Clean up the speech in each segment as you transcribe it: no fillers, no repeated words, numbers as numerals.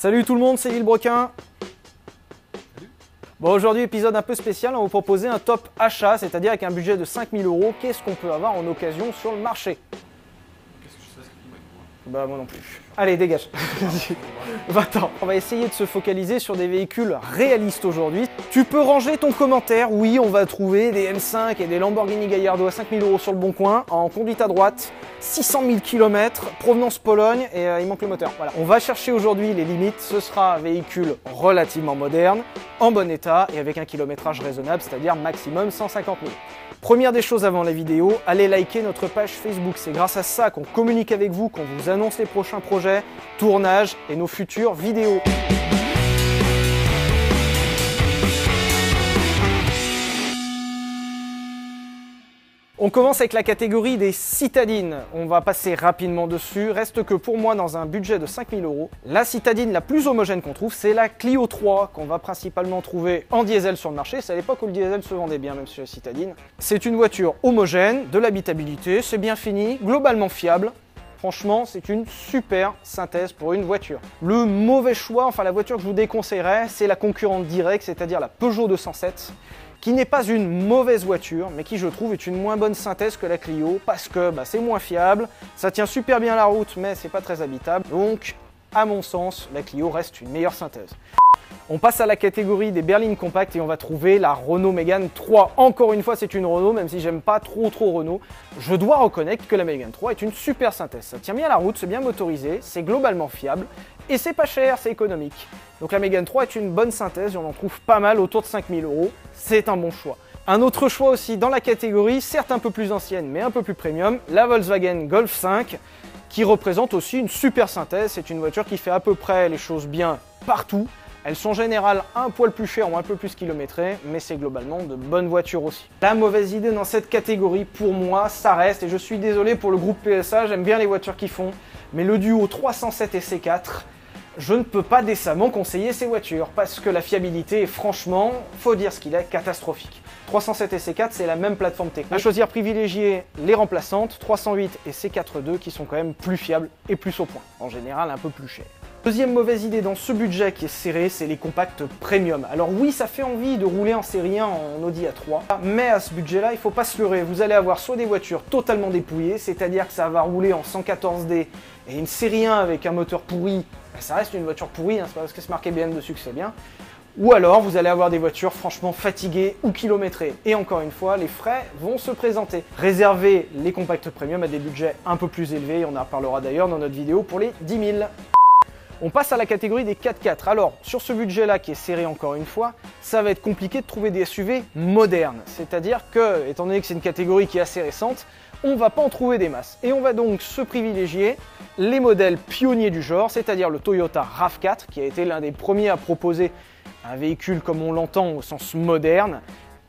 Salut tout le monde, c'est Villebrequin. Bon, aujourd'hui, épisode un peu spécial, on va vous proposer un top achat, c'est-à-dire avec un budget de 5 000 €, qu'est-ce qu'on peut avoir en occasion sur le marché? Qu'est-ce que je sais, Bah moi non plus. Allez, dégage. Va-t'en. On va essayer de se focaliser sur des véhicules réalistes aujourd'hui. Tu peux ranger ton commentaire. Oui, on va trouver des M5 et des Lamborghini Gallardo à 5 000 € sur le bon coin, en conduite à droite, 600 000 km, provenance Pologne, et il manque le moteur. Voilà. On va chercher aujourd'hui les limites. Ce sera un véhicule relativement moderne, en bon état et avec un kilométrage raisonnable, c'est-à-dire maximum 150 000. Première des choses avant la vidéo, allez liker notre page Facebook. C'est grâce à ça qu'on communique avec vous, qu'on vous annonce les prochains projets, tournages et nos futures vidéos. On commence avec la catégorie des citadines. On va passer rapidement dessus. Reste que pour moi, dans un budget de 5 000 €, la citadine la plus homogène qu'on trouve, c'est la Clio 3, qu'on va principalement trouver en diesel sur le marché. C'est à l'époque où le diesel se vendait bien, même sur la citadine. C'est une voiture homogène, de l'habitabilité, c'est bien fini, globalement fiable. Franchement, c'est une super synthèse pour une voiture. Le mauvais choix, enfin la voiture que je vous déconseillerais, c'est la concurrente directe, c'est-à-dire la Peugeot 207. Qui n'est pas une mauvaise voiture, mais qui je trouve est une moins bonne synthèse que la Clio, parce que c'est moins fiable, ça tient super bien la route, mais c'est pas très habitable. Donc, à mon sens, la Clio reste une meilleure synthèse. On passe à la catégorie des berlines compactes et on va trouver la Renault Mégane 3. Encore une fois, c'est une Renault, même si j'aime pas trop Renault. Je dois reconnaître que la Mégane 3 est une super synthèse. Ça tient bien la route, c'est bien motorisé, c'est globalement fiable et c'est pas cher, c'est économique. Donc la Mégane 3 est une bonne synthèse et on en trouve pas mal autour de 5 000 €. C'est un bon choix. Un autre choix aussi dans la catégorie, certes un peu plus ancienne mais un peu plus premium, la Volkswagen Golf 5 qui représente aussi une super synthèse. C'est une voiture qui fait à peu près les choses bien partout. Elles sont en général un poil plus chères ou un peu plus kilométrées, mais c'est globalement de bonnes voitures aussi. La mauvaise idée dans cette catégorie, pour moi, ça reste, et je suis désolé pour le groupe PSA, j'aime bien les voitures qu'ils font, mais le duo 307 et C4, je ne peux pas décemment conseiller ces voitures, parce que la fiabilité est franchement, faut dire ce qu'il est, catastrophique. 307 et C4, c'est la même plateforme technique. À choisir, privilégier les remplaçantes, 308 et C4-2, qui sont quand même plus fiables et plus au point. En général, un peu plus chers. Deuxième mauvaise idée dans ce budget qui est serré, c'est les compacts premium. Alors oui, ça fait envie de rouler en série 1 en Audi A3, mais à ce budget-là, il ne faut pas se leurrer. Vous allez avoir soit des voitures totalement dépouillées, c'est-à-dire que ça va rouler en 114D, et une série 1 avec un moteur pourri, ça reste une voiture pourrie, c'est pas parce que c'est marqué BM dessus que c'est bien. Ou alors, vous allez avoir des voitures franchement fatiguées ou kilométrées. Et encore une fois, les frais vont se présenter. Réservez les compacts premium à des budgets un peu plus élevés, on en reparlera d'ailleurs dans notre vidéo pour les 10 000. On passe à la catégorie des 4x4. Alors, sur ce budget-là qui est serré encore une fois, ça va être compliqué de trouver des SUV modernes. C'est-à-dire que, étant donné que c'est une catégorie qui est assez récente, on ne va pas en trouver des masses. Et on va donc se privilégier les modèles pionniers du genre, c'est-à-dire le Toyota RAV4, qui a été l'un des premiers à proposer un véhicule comme on l'entend au sens moderne,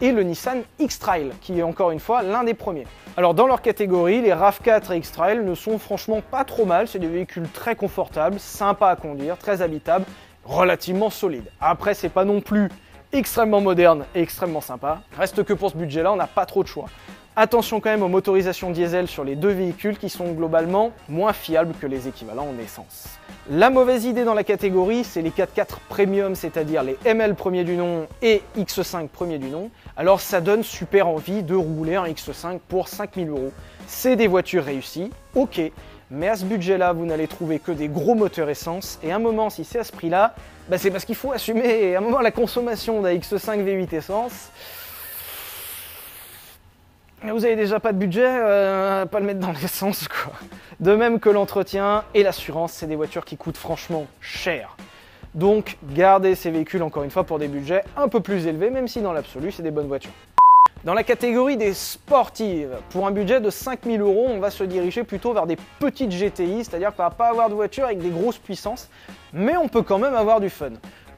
et le Nissan X-Trail, qui est encore une fois l'un des premiers. Alors dans leur catégorie, les RAV4 et X-Trail ne sont franchement pas trop mal, c'est des véhicules très confortables, sympas à conduire, très habitables, relativement solides. Après, c'est pas non plus extrêmement moderne et extrêmement sympa, reste que pour ce budget-là, on n'a pas trop de choix. Attention quand même aux motorisations diesel sur les deux véhicules qui sont globalement moins fiables que les équivalents en essence. La mauvaise idée dans la catégorie, c'est les 4x4 premium, c'est-à-dire les ML premier du nom et X5 premier du nom. Alors ça donne super envie de rouler un X5 pour 5 000 €. C'est des voitures réussies, ok, mais à ce budget-là, vous n'allez trouver que des gros moteurs essence. Et à un moment, si c'est à ce prix-là, c'est parce qu'il faut assumer. Et à un moment, la consommation d'un X5 V8 essence, vous avez déjà pas de budget, pas le mettre dans l'essence quoi. De même que l'entretien et l'assurance, c'est des voitures qui coûtent franchement cher. Donc gardez ces véhicules encore une fois pour des budgets un peu plus élevés, même si dans l'absolu c'est des bonnes voitures. Dans la catégorie des sportives, pour un budget de 5 000 €, on va se diriger plutôt vers des petites GTI, c'est-à-dire qu'on va pas avoir de voiture avec des grosses puissances, mais on peut quand même avoir du fun.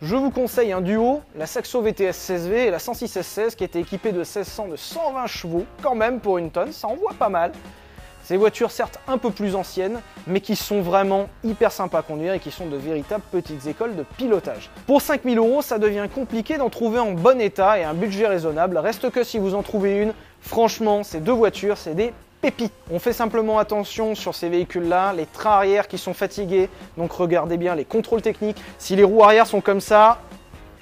Je vous conseille un duo, la Saxo VTS 16V et la 106 S16 qui était équipée de 1600 de 120 chevaux, quand même pour une tonne, ça envoie pas mal. Ces voitures certes un peu plus anciennes, mais qui sont vraiment hyper sympas à conduire et qui sont de véritables petites écoles de pilotage. Pour 5 000 €, ça devient compliqué d'en trouver en bon état et un budget raisonnable. Reste que si vous en trouvez une, franchement, ces deux voitures, c'est des pépite. On fait simplement attention sur ces véhicules-là, les trains arrière qui sont fatigués, donc regardez bien les contrôles techniques. Si les roues arrière sont comme ça,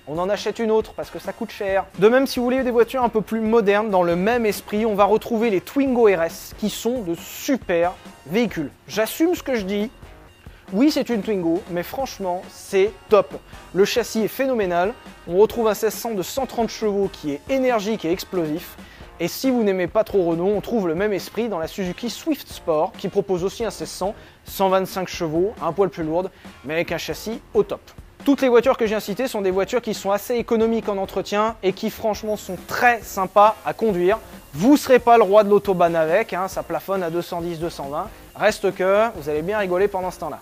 on en achète une autre parce que ça coûte cher. De même, si vous voulez des voitures un peu plus modernes, dans le même esprit, on va retrouver les Twingo RS qui sont de super véhicules. J'assume ce que je dis. Oui, c'est une Twingo, mais franchement, c'est top. Le châssis est phénoménal. On retrouve un 1600 de 130 chevaux qui est énergique et explosif. Et si vous n'aimez pas trop Renault, on trouve le même esprit dans la Suzuki Swift Sport qui propose aussi un 1600, 125 chevaux, un poil plus lourde, mais avec un châssis au top. Toutes les voitures que je viens citer sont des voitures qui sont assez économiques en entretien et qui franchement sont très sympas à conduire. Vous ne serez pas le roi de l'autobahn avec, hein, ça plafonne à 210, 220. Reste que vous allez bien rigoler pendant ce temps-là.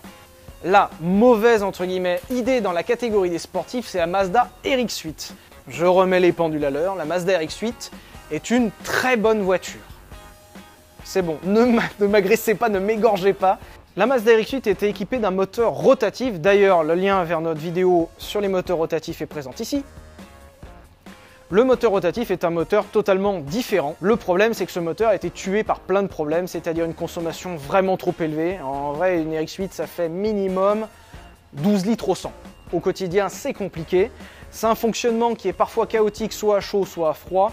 La mauvaise entre guillemets idée dans la catégorie des sportifs, c'est la Mazda RX-8. Je remets les pendules à l'heure, la Mazda RX-8 est une très bonne voiture. C'est bon, ne m'agressez pas, ne m'égorgez pas. La Mazda RX-8 était équipée d'un moteur rotatif. D'ailleurs, le lien vers notre vidéo sur les moteurs rotatifs est présent ici. Le moteur rotatif est un moteur totalement différent. Le problème, c'est que ce moteur a été tué par plein de problèmes, c'est-à-dire une consommation vraiment trop élevée. En vrai, une RX-8, ça fait minimum 12 litres au 100. Au quotidien, c'est compliqué. C'est un fonctionnement qui est parfois chaotique, soit à chaud, soit à froid.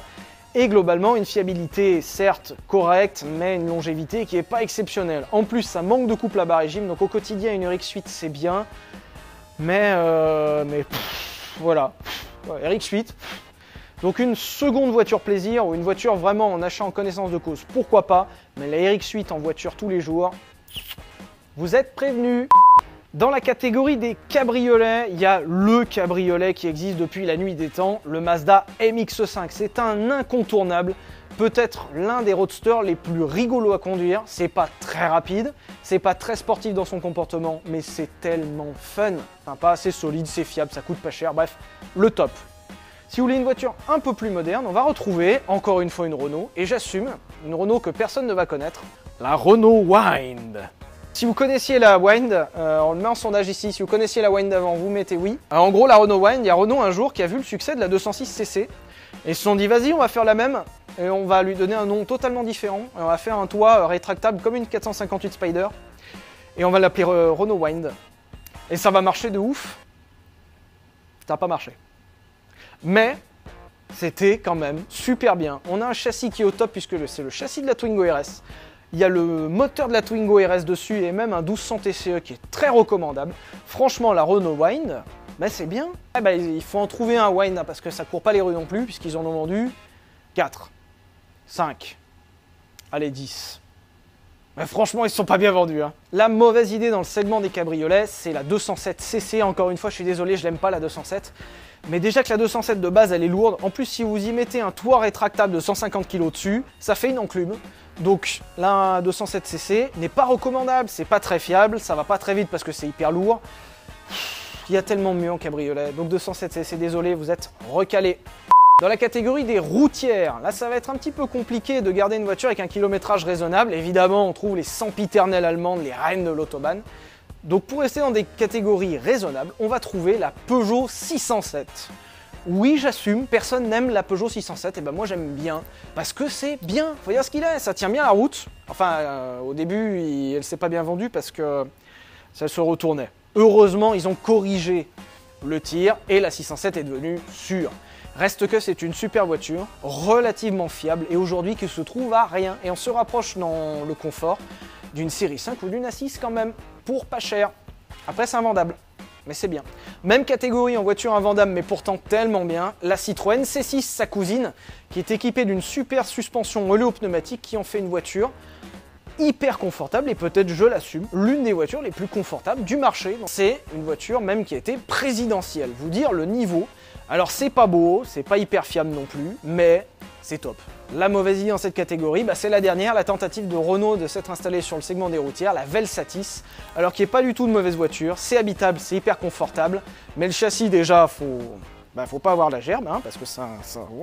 Et globalement, une fiabilité certes correcte, mais une longévité qui n'est pas exceptionnelle. En plus, ça manque de couple à bas régime, donc au quotidien, une RX-8 c'est bien, mais voilà, RX-8. Donc une seconde voiture plaisir, ou une voiture vraiment en achat en connaissance de cause, pourquoi pas, mais la RX-8 en voiture tous les jours, vous êtes prévenus. Dans la catégorie des cabriolets, il y a le cabriolet qui existe depuis la nuit des temps, le Mazda MX-5. C'est un incontournable, peut-être l'un des roadsters les plus rigolos à conduire. C'est pas très rapide, c'est pas très sportif dans son comportement, mais c'est tellement fun. Enfin, pas assez solide, c'est fiable, ça coûte pas cher, bref, le top. Si vous voulez une voiture un peu plus moderne, on va retrouver encore une fois une Renault, et j'assume, une Renault que personne ne va connaître, la Renault Wind. Si vous connaissiez la Wind, on le met en sondage ici, si vous connaissiez la Wind avant, vous mettez oui. En gros, la Renault Wind, il y a Renault un jour qui a vu le succès de la 206cc, et ils se sont dit vas-y, on va faire la même, et on va lui donner un nom totalement différent, et on va faire un toit rétractable comme une 458 Spider, et on va l'appeler Renault Wind. Et ça va marcher de ouf. Ça n'a pas marché. Mais c'était quand même super bien. On a un châssis qui est au top puisque c'est le châssis de la Twingo RS. Il y a le moteur de la Twingo RS dessus et même un 1200 TCE qui est très recommandable. Franchement, la Renault Wind, bah c'est bien. Il faut en trouver un Wind parce que ça court pas les rues non plus puisqu'ils en ont vendu 4, 5, allez 10. Mais franchement, ils ne sont pas bien vendus. Hein. La mauvaise idée dans le segment des cabriolets, c'est la 207cc. Encore une fois, je suis désolé, je l'aime pas la 207. Mais déjà que la 207 de base, elle est lourde. En plus, si vous y mettez un toit rétractable de 150 kg dessus, ça fait une enclume. Donc la 207cc n'est pas recommandable, c'est pas très fiable, ça va pas très vite parce que c'est hyper lourd. Il y a tellement mieux en cabriolet. Donc 207cc, désolé, vous êtes recalé. Dans la catégorie des routières, là ça va être un petit peu compliqué de garder une voiture avec un kilométrage raisonnable. Évidemment, on trouve les sempiternelles allemandes, les reines de l'autobahn. Donc pour rester dans des catégories raisonnables, on va trouver la Peugeot 607. Oui, j'assume, personne n'aime la Peugeot 607, et ben moi j'aime bien, parce que c'est bien, faut dire ce qu'il est, ça tient bien la route. Enfin, au début, elle s'est pas bien vendue parce que ça se retournait. Heureusement, ils ont corrigé le tir, et la 607 est devenue sûre. Reste que c'est une super voiture, relativement fiable, et aujourd'hui qui se trouve à rien. Et on se rapproche dans le confort d'une série 5 ou d'une A6 quand même, pour pas cher. Après c'est invendable, mais c'est bien. Même catégorie en voiture invendable, mais pourtant tellement bien, la Citroën C6, sa cousine, qui est équipée d'une super suspension oléopneumatique qui en fait une voiture hyper confortable et peut-être, je l'assume, l'une des voitures les plus confortables du marché. C'est une voiture même qui a été présidentielle, vous dire le niveau. Alors c'est pas beau, c'est pas hyper fiable non plus, mais c'est top. La mauvaise idée dans cette catégorie, c'est la dernière, la tentative de Renault de s'être installée sur le segment des routières, la Velsatis, alors qui n'est pas du tout une mauvaise voiture, c'est habitable, c'est hyper confortable, mais le châssis déjà, faut pas avoir la gerbe, hein, parce que ça,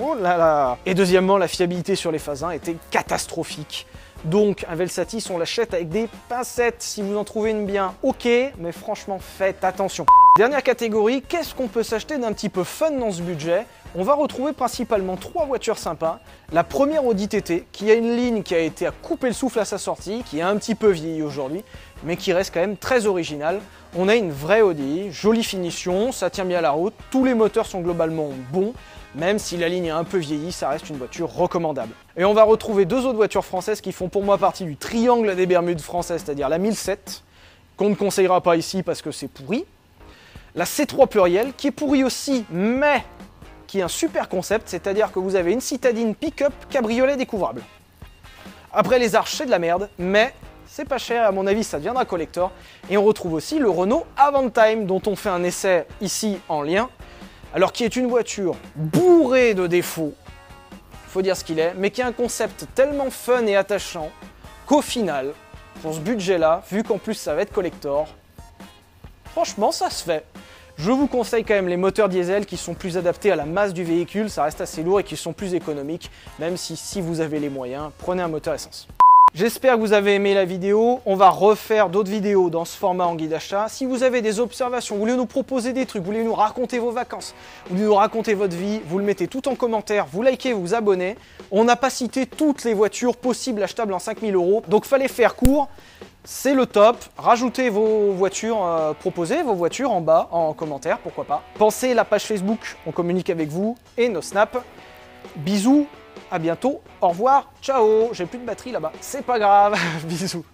oh là là. Et deuxièmement, la fiabilité sur les phases 1 était catastrophique. Donc un Velsatis, on l'achète avec des pincettes, si vous en trouvez une bien, ok, mais franchement, faites attention. Dernière catégorie, qu'est-ce qu'on peut s'acheter d'un petit peu fun dans ce budget? On va retrouver principalement 3 voitures sympas. La première Audi TT, qui a une ligne qui a été à couper le souffle à sa sortie, qui est un petit peu vieillie aujourd'hui, mais qui reste quand même très originale. On a une vraie Audi, jolie finition, ça tient bien la route, tous les moteurs sont globalement bons, même si la ligne est un peu vieillie, ça reste une voiture recommandable. Et on va retrouver 2 autres voitures françaises qui font pour moi partie du triangle des Bermudes français, c'est-à-dire la 1007, qu'on ne conseillera pas ici parce que c'est pourri. La C3 pluriel, qui est pourrie aussi, mais qui est un super concept, c'est-à-dire que vous avez une citadine pick-up cabriolet découvrable. Après les arches, c'est de la merde, mais c'est pas cher, à mon avis ça deviendra collector. Et on retrouve aussi le Renault Avantime, dont on fait un essai ici en lien, alors qui est une voiture bourrée de défauts, faut dire ce qu'il est, mais qui a un concept tellement fun et attachant qu'au final, pour ce budget-là, vu qu'en plus ça va être collector, franchement ça se fait. Je vous conseille quand même les moteurs diesel qui sont plus adaptés à la masse du véhicule, ça reste assez lourd et qui sont plus économiques, même si vous avez les moyens, prenez un moteur essence. J'espère que vous avez aimé la vidéo, on va refaire d'autres vidéos dans ce format en guide d'achat. Si vous avez des observations, vous voulez nous proposer des trucs, vous voulez nous raconter vos vacances, vous voulez nous raconter votre vie, vous le mettez tout en commentaire, vous likez, vous abonnez. On n'a pas cité toutes les voitures possibles achetables en 5000 €, donc fallait faire court. C'est le top, rajoutez vos voitures proposées, vos voitures en bas, en commentaire, pourquoi pas. Pensez la page Facebook, on communique avec vous, et nos snaps. Bisous, à bientôt, au revoir, ciao, j'ai plus de batterie là-bas, c'est pas grave, bisous.